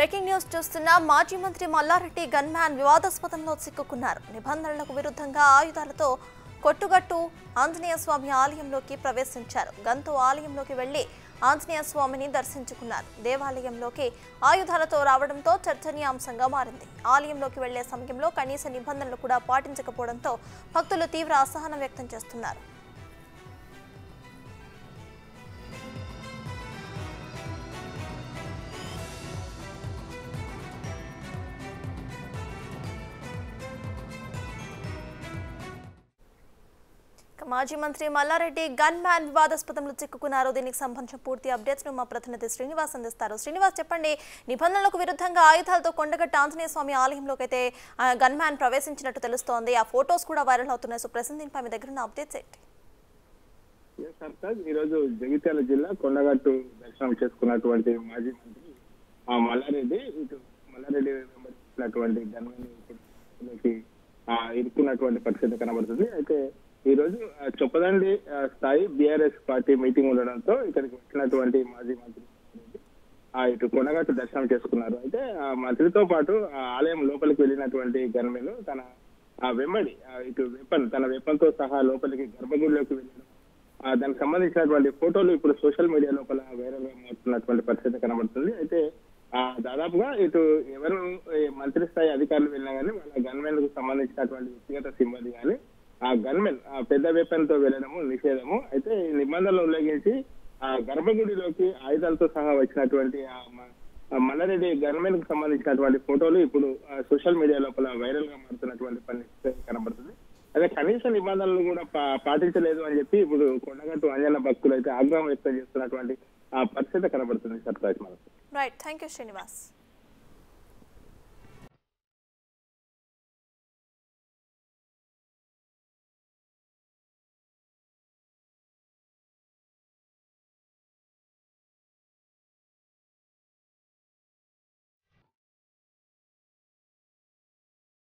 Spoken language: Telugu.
బ్రేకింగ్ న్యూస్ చూస్తున్న మాజీ మంత్రి మల్లారెడ్డి గన్మ్యాన్ వివాదాస్పదంలో చిక్కుకున్నారు. నిబంధనలకు విరుద్ధంగా ఆయుధాలతో కొట్టుగట్టు ఆంజనేయ స్వామి ఆలయంలోకి ప్రవేశించారు. గన్తో ఆలయంలోకి వెళ్లి ఆంజనేయ స్వామిని దర్శించుకున్నారు. దేవాలయంలోకి ఆయుధాలతో రావడంతో చర్చనీయాంశంగా మారింది. ఆలయంలోకి వెళ్లే సమయంలో కనీస నిబంధనలు కూడా పాటించకపోవడంతో భక్తులు తీవ్ర అసహనం వ్యక్తం చేస్తున్నారు. మాజీ మంత్రి మల్లారెడ్డి గన్మ్యాన్ వివాదాస్పదంలో చిక్కుకున్నారు. దీనికి సంబంధించిన పూర్తి అప్డేట్స్ ను మా ప్రతినిధి శ్రీనివాస్ అందిస్తారు. శ్రీనివాస్, చెప్పండి, నిబంధనలకు విరుద్ధంగా ఆయుధాలతో కొండగట్టు ఆంజనేయ స్వామి ఆలయంలోకి అయితే గన్మ్యాన్ ప్రవేశించినట్టు తెలుస్తోంది. ఆ ఫోటోస్ కూడా వైరల్ అవుతున్నాయి. సో ప్రెసెంట్ దీనిపై మీ దగ్గర ఉన్న అప్డేట్స్ ఏంటి? ఈ రోజు జగిత్యాల జిల్లా కొండగట్టు దర్శనం చేసుకున్నటువంటి మాజీ మంత్రి మల్లారెడ్డి వెంబడించినటువంటి గన్మ్యాన్ ఇరుక్కున్నటువంటి పరిస్థితి కనబడుతుంది. అయితే ఈ రోజు చొప్పదండి స్థాయి బీఆర్ఎస్ పార్టీ మీటింగ్ ఉండడంతో ఇక్కడికి వచ్చినటువంటి మాజీ మంత్రి ఇటు కొండగట్టు దర్శనం చేసుకున్నారు. అయితే ఆ మంత్రితో పాటు ఆలయం లోపలికి వెళ్ళినటువంటి గన్మెన్ తన వెంబడి ఇటు తన వెపన్తో సహా లోపలికి గర్భగుడిలోకి వెళ్ళడం, దానికి సంబంధించినటువంటి ఫోటోలు ఇప్పుడు సోషల్ మీడియా లోపల వైరల్ గా మారుతున్నటువంటి పరిస్థితి కనబడుతుంది. అయితే దాదాపుగా ఇటు ఎవరు మంత్రి స్థాయి అధికారులు వెళ్ళినా కానీ వాళ్ళ గన్మెన్ కు సంబంధించినటువంటి వ్యక్తిగత సిబ్బంది కానీ ఆ గన్మెన్ పెద్ద వెపన్ తో వెళ్ళడము నిషేధము. అయితే ఈ నిబంధనలు ఉల్లంఘించి ఆ గర్భగుడిలోకి ఆయుధాలతో సహా వచ్చినటువంటి మల్లారెడ్డి గన్మెన్ కు సంబంధించినటువంటి ఫోటోలు ఇప్పుడు సోషల్ మీడియా లోపల వైరల్ గా మారుతున్నటువంటి పరిస్థితి కనబడుతుంది. అదే కనీస నిబంధనలు కూడా పాటించలేదు అని చెప్పి ఇప్పుడు కొండగట్టు అంజన్న భక్తులు అయితే ఆగ్రహం వ్యక్తం చేస్తున్నటువంటి పరిస్థితి కనబడుతుంది. సర్తాజ్ మనకు. Right, thank you Srinivas.